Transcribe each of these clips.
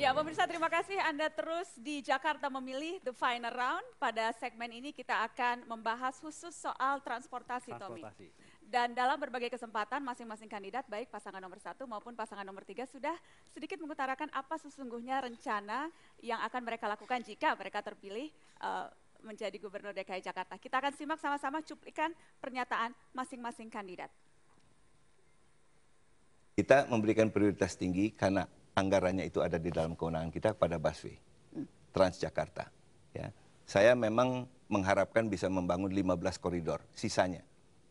Ya, pemirsa, terima kasih Anda terus di Jakarta Memilih The Final Round. Pada segmen ini kita akan membahas khusus soal transportasi, Tommy. Dan dalam berbagai kesempatan masing-masing kandidat, baik pasangan nomor 1 maupun pasangan nomor 3 sudah sedikit mengutarakan apa sesungguhnya rencana yang akan mereka lakukan jika mereka terpilih menjadi Gubernur DKI Jakarta. Kita akan simak sama-sama cuplikan pernyataan masing-masing kandidat. Kita memberikan prioritas tinggi karena anggarannya itu ada di dalam kewenangan kita pada busway Transjakarta. Ya. Saya memang mengharapkan bisa membangun 15 koridor, sisanya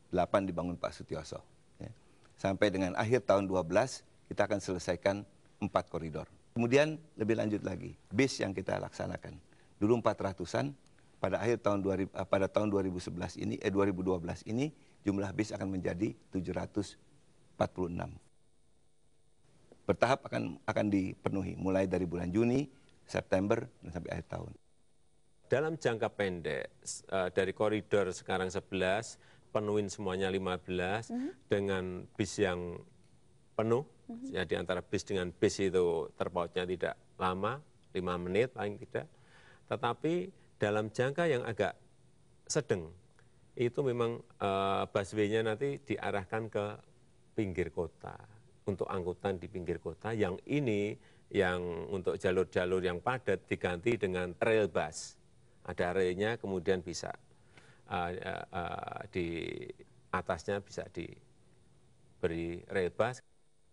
8 dibangun Pak Sutioso. Ya. Sampai dengan akhir tahun 12 kita akan selesaikan 4 koridor. Kemudian lebih lanjut lagi, bis yang kita laksanakan. Dulu 400-an, pada akhir tahun 2012 ini jumlah bis akan menjadi 746. Bertahap akan dipenuhi mulai dari bulan Juni, September, dan sampai akhir tahun. Dalam jangka pendek, dari koridor sekarang 11, penuhin semuanya 15, dengan bis yang penuh, ya di antara bis dengan bis itu terpautnya tidak lama, 5 menit paling tidak. Tetapi dalam jangka yang agak sedang, itu memang busway-nya nanti diarahkan ke pinggir kota. Untuk angkutan di pinggir kota, yang ini yang untuk jalur-jalur yang padat diganti dengan rail bus. Ada relnya, kemudian bisa di atasnya bisa diberi rail bus.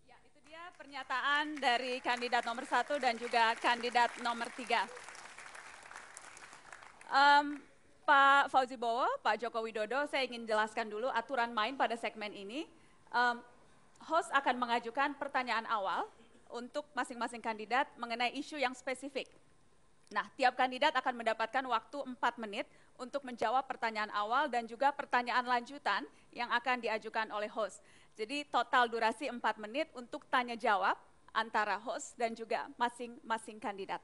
Ya, itu dia pernyataan dari kandidat nomor 1 dan juga kandidat nomor 3. Pak Fauzi Bowo, Pak Joko Widodo, saya ingin jelaskan dulu aturan main pada segmen ini. Host akan mengajukan pertanyaan awal untuk masing-masing kandidat mengenai isu yang spesifik. Nah, tiap kandidat akan mendapatkan waktu 4 menit untuk menjawab pertanyaan awal dan juga pertanyaan lanjutan yang akan diajukan oleh host. Jadi total durasi 4 menit untuk tanya jawab antara host dan juga masing-masing kandidat.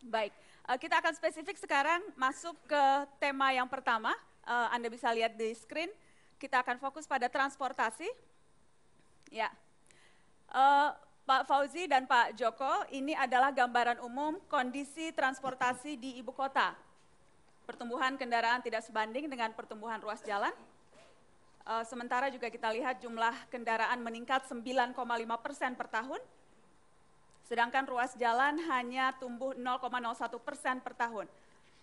Baik, kita akan spesifik sekarang masuk ke tema yang pertama. Anda bisa lihat di screen, kita akan fokus pada transportasi. Ya, Pak Fauzi dan Pak Joko, ini adalah gambaran umum kondisi transportasi di ibu kota. Pertumbuhan kendaraan tidak sebanding dengan pertumbuhan ruas jalan. Sementara juga kita lihat jumlah kendaraan meningkat 9,5% per tahun, sedangkan ruas jalan hanya tumbuh 0,01% per tahun.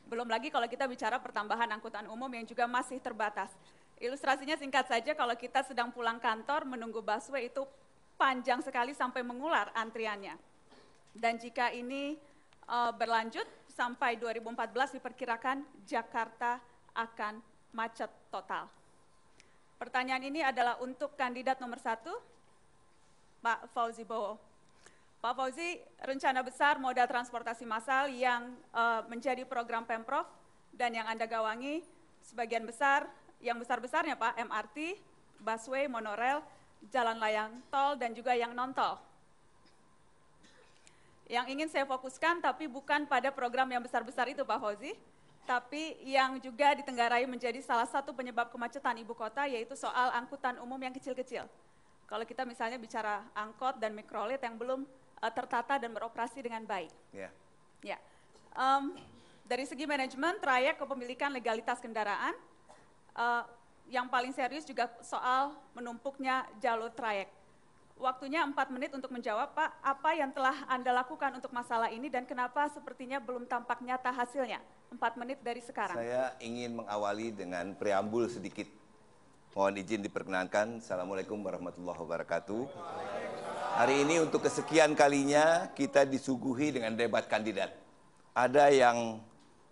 Belum lagi kalau kita bicara pertambahan angkutan umum yang juga masih terbatas. Ilustrasinya singkat saja, kalau kita sedang pulang kantor menunggu busway itu panjang sekali sampai mengular antriannya. Dan jika ini berlanjut sampai 2014 diperkirakan Jakarta akan macet total. Pertanyaan ini adalah untuk kandidat nomor 1, Pak Fauzi Bowo. Pak Fauzi, rencana besar moda transportasi massal yang menjadi program Pemprov dan yang Anda gawangi sebagian besar, yang besar-besarnya Pak, MRT, busway, monorail, jalan layang tol, dan juga yang non-tol. Yang ingin saya fokuskan tapi bukan pada program yang besar-besar itu Pak Fauzi, tapi yang juga ditenggarai menjadi salah satu penyebab kemacetan ibu kota, yaitu soal angkutan umum yang kecil-kecil. Kalau kita misalnya bicara angkot dan mikrolit yang belum tertata dan beroperasi dengan baik. Ya. Dari segi manajemen, trayek, kepemilikan, legalitas kendaraan, yang paling serius juga soal menumpuknya jalur trayek. Waktunya 4 menit untuk menjawab, Pak. Apa yang telah Anda lakukan untuk masalah ini dan kenapa sepertinya belum tampak nyata hasilnya? 4 menit dari sekarang. Saya ingin mengawali dengan preambul sedikit. Mohon izin diperkenankan. Assalamualaikum warahmatullahi wabarakatuh. Hari ini untuk kesekian kalinya kita disuguhi dengan debat kandidat. Ada yang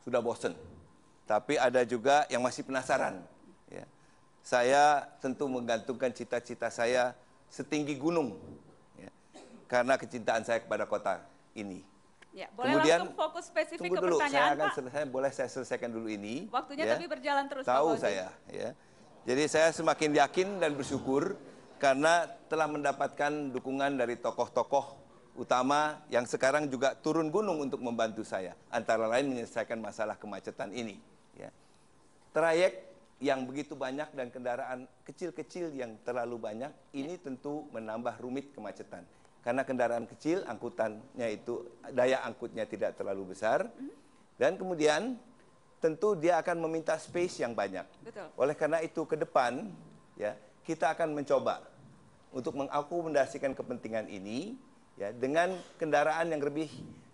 sudah bosan, tapi ada juga yang masih penasaran. Ya. Saya tentu menggantungkan cita-cita saya setinggi gunung, ya, karena kecintaan saya kepada kota ini. Ya, boleh kemudian langsung fokus spesifik tunggu ke dulu, pertanyaan, boleh saya selesaikan dulu ini. Waktunya ya. tapi berjalan terus, Tahu Pak saya, ya. Jadi saya semakin yakin dan bersyukur karena telah mendapatkan dukungan dari tokoh-tokoh utama yang sekarang juga turun gunung untuk membantu saya, antara lain menyelesaikan masalah kemacetan ini. Ya. Trayek yang begitu banyak dan kendaraan kecil-kecil yang terlalu banyak, ini tentu menambah rumit kemacetan. Karena kendaraan kecil, angkutannya itu, daya angkutnya tidak terlalu besar. Dan kemudian tentu dia akan meminta space yang banyak. Betul. Oleh karena itu ke depan, ya, kita akan mencoba untuk mengakomodasikan kepentingan ini ya, dengan kendaraan yang lebih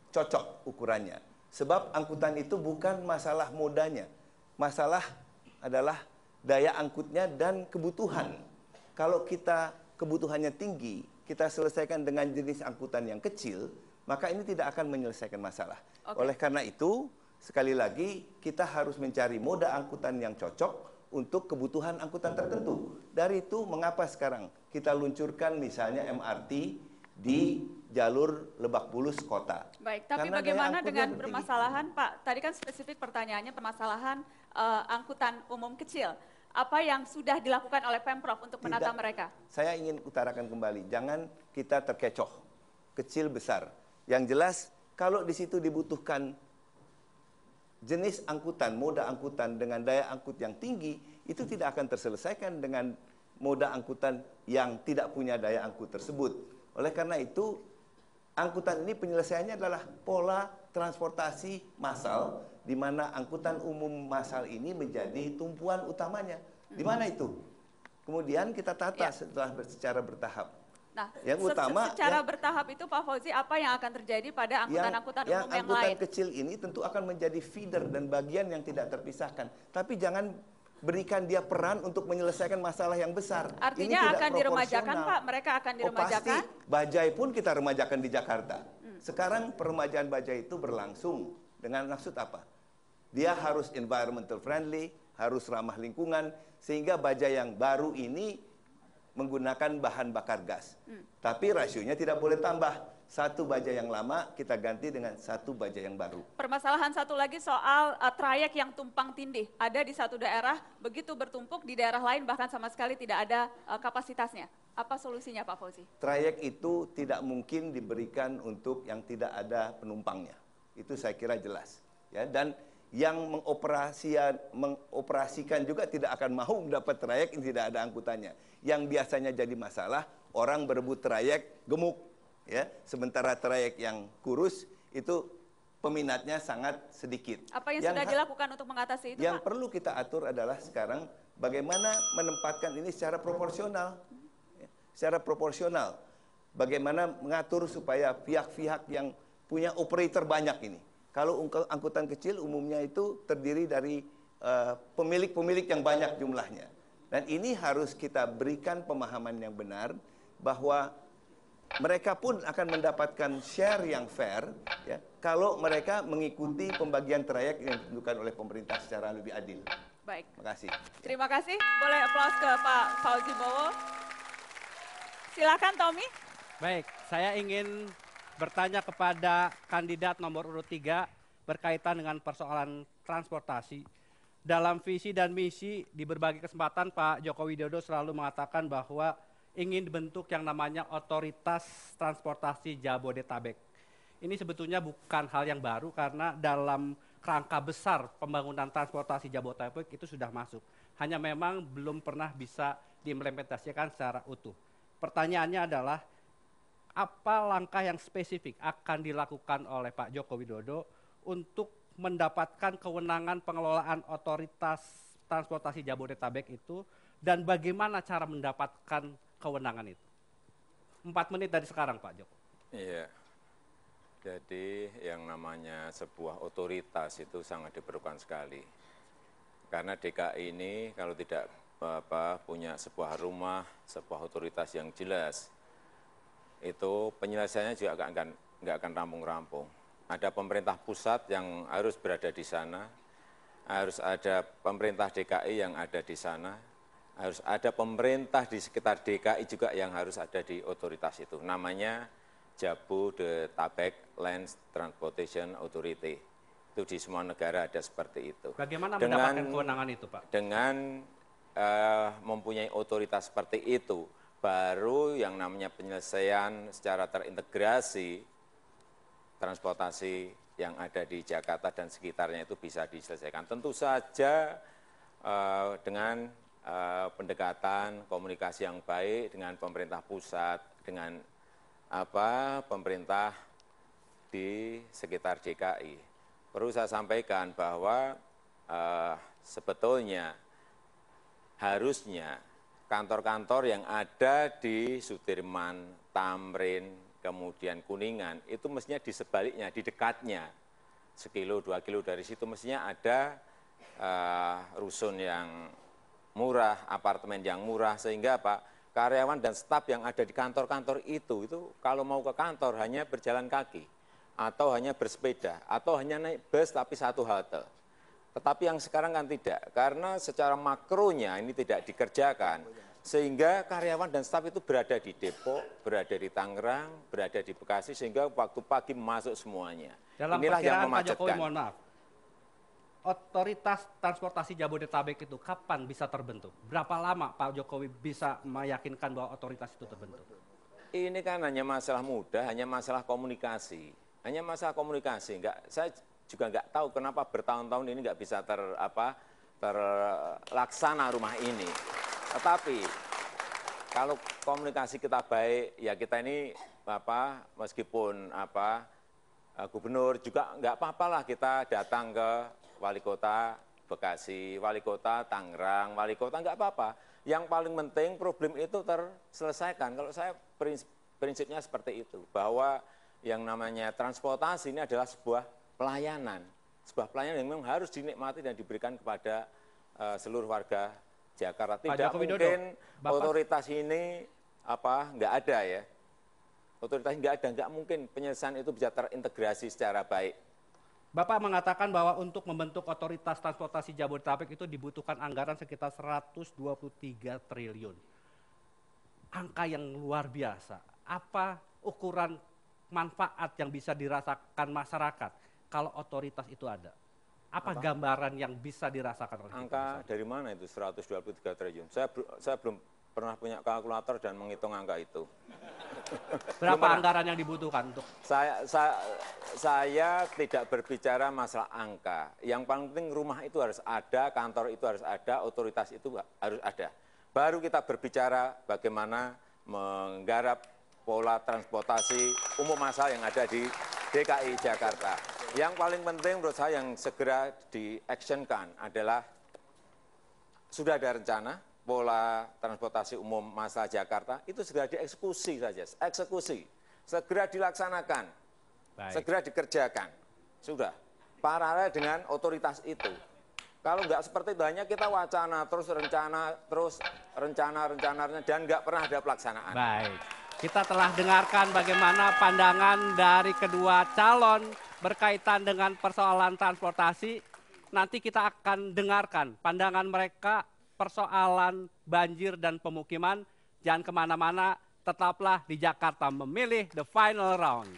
cocok ukurannya. Sebab angkutan itu bukan masalah modanya. Masalah adalah daya angkutnya dan kebutuhan. Kalau kita kebutuhannya tinggi, kita selesaikan dengan jenis angkutan yang kecil, maka ini tidak akan menyelesaikan masalah. Oleh karena itu, sekali lagi kita harus mencari moda angkutan yang cocok untuk kebutuhan angkutan tertentu. Dari itu mengapa sekarang kita luncurkan misalnya MRT di jalur Lebak Bulus kota. Baik, tapi Karena bagaimana daya dengan angkutnya permasalahan Pak? Tadi kan spesifik pertanyaannya permasalahan angkutan umum kecil. Apa yang sudah dilakukan oleh Pemprov untuk menata Tidak. mereka? Saya ingin utarakan kembali, jangan kita terkecoh, kecil besar. Yang jelas, kalau di situ dibutuhkan jenis angkutan, moda angkutan dengan daya angkut yang tinggi, itu tidak akan terselesaikan dengan moda angkutan yang tidak punya daya angkut tersebut. Oleh karena itu, angkutan ini penyelesaiannya adalah pola transportasi massal, di mana angkutan umum massal ini menjadi tumpuan utamanya. Di mana itu? Kemudian kita tata secara bertahap. Nah, Yang utama secara bertahap itu Pak Fauzi, apa yang akan terjadi pada angkutan-angkutan umum yang angkutan lain? kecil ini tentu akan menjadi feeder dan bagian yang tidak terpisahkan. Tapi jangan berikan dia peran untuk menyelesaikan masalah yang besar. Artinya ini tidak akan diremajakan proporsional. Pak? Mereka akan diremajakan? Oh, pasti. Bajai pun kita remajakan di Jakarta. Sekarang peremajaan bajai itu berlangsung. Dengan maksud apa? Dia harus environmental friendly, harus ramah lingkungan, sehingga bajai yang baru ini menggunakan bahan bakar gas. Tapi rasionya tidak boleh tambah. Satu bajai yang lama kita ganti dengan satu bajai yang baru. Permasalahan satu lagi soal trayek yang tumpang tindih. Ada di satu daerah, begitu bertumpuk, di daerah lain bahkan sama sekali tidak ada kapasitasnya. Apa solusinya Pak Fauzi? Trayek itu tidak mungkin diberikan untuk yang tidak ada penumpangnya. Itu saya kira jelas. Ya, dan yang mengoperasikan juga tidak akan mau mendapat trayek yang tidak ada angkutannya. Yang biasanya jadi masalah, orang berebut trayek gemuk, ya, sementara trayek yang kurus itu peminatnya sangat sedikit. Apa yang sudah dilakukan untuk mengatasi itu, Yang Pak? perlu kita atur adalah sekarang bagaimana menempatkan ini secara proporsional. Ya, secara proporsional. Bagaimana mengatur supaya pihak-pihak yang punya operator banyak ini. Kalau angkutan kecil umumnya itu terdiri dari pemilik-pemilik yang banyak jumlahnya. Dan ini harus kita berikan pemahaman yang benar bahwa mereka pun akan mendapatkan share yang fair ya, kalau mereka mengikuti pembagian trayek yang ditentukan oleh pemerintah secara lebih adil. Baik. Terima kasih. Terima kasih. Boleh aplaus ke Pak Fauzi Bowo. Silakan Tommy. Baik, saya ingin bertanya kepada kandidat nomor urut 3 berkaitan dengan persoalan transportasi. Dalam visi dan misi di berbagai kesempatan Pak Joko Widodo selalu mengatakan bahwa ingin dibentuk yang namanya Otoritas Transportasi Jabodetabek. Ini sebetulnya bukan hal yang baru karena dalam kerangka besar pembangunan transportasi Jabodetabek itu sudah masuk. Hanya memang belum pernah bisa diimplementasikan secara utuh. Pertanyaannya adalah, apa langkah yang spesifik akan dilakukan oleh Pak Joko Widodo untuk mendapatkan kewenangan pengelolaan Otoritas Transportasi Jabodetabek itu, dan bagaimana cara mendapatkan kewenangan itu? 4 menit dari sekarang Pak Joko. Iya, jadi yang namanya sebuah otoritas itu sangat diperlukan sekali. Karena DKI ini kalau tidak punya sebuah rumah, sebuah otoritas yang jelas, itu penyelesaiannya juga nggak akan rampung-rampung. Ada pemerintah pusat yang harus berada di sana, harus ada pemerintah DKI yang ada di sana, harus ada pemerintah di sekitar DKI juga yang harus ada di otoritas itu. Namanya Jabodetabek Land Transportation Authority. Itu di semua negara ada seperti itu. Bagaimana mendapatkan kewenangan itu Pak? Dengan mempunyai otoritas seperti itu, baru yang namanya penyelesaian secara terintegrasi transportasi yang ada di Jakarta dan sekitarnya itu bisa diselesaikan. Tentu saja dengan pendekatan komunikasi yang baik dengan pemerintah pusat, dengan pemerintah di sekitar DKI. Perlu saya sampaikan bahwa sebetulnya harusnya kantor-kantor yang ada di Sudirman, Tamrin, kemudian Kuningan, itu mestinya di sebaliknya, di dekatnya, 1-2 kilo dari situ mestinya ada rusun yang murah, apartemen yang murah, sehingga karyawan dan staf yang ada di kantor-kantor itu kalau mau ke kantor hanya berjalan kaki, atau hanya bersepeda, atau hanya naik bus tapi satu halte. Tetapi yang sekarang kan tidak, karena secara makronya ini tidak dikerjakan, sehingga karyawan dan staf itu berada di Depok, berada di Tangerang, berada di Bekasi, sehingga waktu pagi masuk semuanya. Dalam Inilah yang perkiraan Pak memacetkan. Jokowi, mohon maaf, Otoritas Transportasi Jabodetabek itu kapan bisa terbentuk? Berapa lama Pak Jokowi bisa meyakinkan bahwa otoritas itu terbentuk? Ini kan hanya masalah mudah, hanya masalah komunikasi. Hanya masalah komunikasi. Saya juga nggak tahu kenapa bertahun-tahun ini nggak bisa terlaksana rumah ini. Tetapi kalau komunikasi kita baik, ya kita ini meskipun gubernur juga nggak apa-apalah kita datang ke wali kota Bekasi, wali kota Tangerang, wali kota nggak apa-apa. Yang paling penting problem itu terselesaikan. Kalau saya prinsipnya seperti itu, bahwa yang namanya transportasi ini adalah sebuah pelayanan yang memang harus dinikmati dan diberikan kepada seluruh warga Jakarta. Tidak mungkin otoritas ini nggak ada ya. Otoritas nggak ada, nggak mungkin penyelesaian itu bisa terintegrasi secara baik. Bapak mengatakan bahwa untuk membentuk otoritas transportasi Jabodetabek itu dibutuhkan anggaran sekitar 123 triliun. Angka yang luar biasa. Apa ukuran manfaat yang bisa dirasakan masyarakat kalau otoritas itu ada? Apa gambaran yang bisa dirasakan oleh angka kita? Dari mana itu 123 triliun? Saya belum pernah punya kalkulator dan menghitung angka itu. Berapa anggaran yang dibutuhkan untuk? Saya tidak berbicara masalah angka. Yang paling penting rumah itu harus ada, kantor itu harus ada, otoritas itu harus ada. Baru kita berbicara bagaimana menggarap pola transportasi umum massal yang ada di DKI Jakarta. Yang paling penting menurut saya yang segera di-actionkan adalah sudah ada rencana pola transportasi umum massal Jakarta, itu segera dieksekusi saja, eksekusi, segera dilaksanakan, segera dikerjakan, sudah, paralel dengan otoritas itu. Kalau nggak seperti itu, hanya kita wacana, terus rencana, dan nggak pernah ada pelaksanaan. Baik, kita telah dengarkan bagaimana pandangan dari kedua calon berkaitan dengan persoalan transportasi. Nanti kita akan dengarkan pandangan mereka persoalan banjir dan pemukiman. Jangan kemana-mana, tetaplah di Jakarta Memilih The Final Round.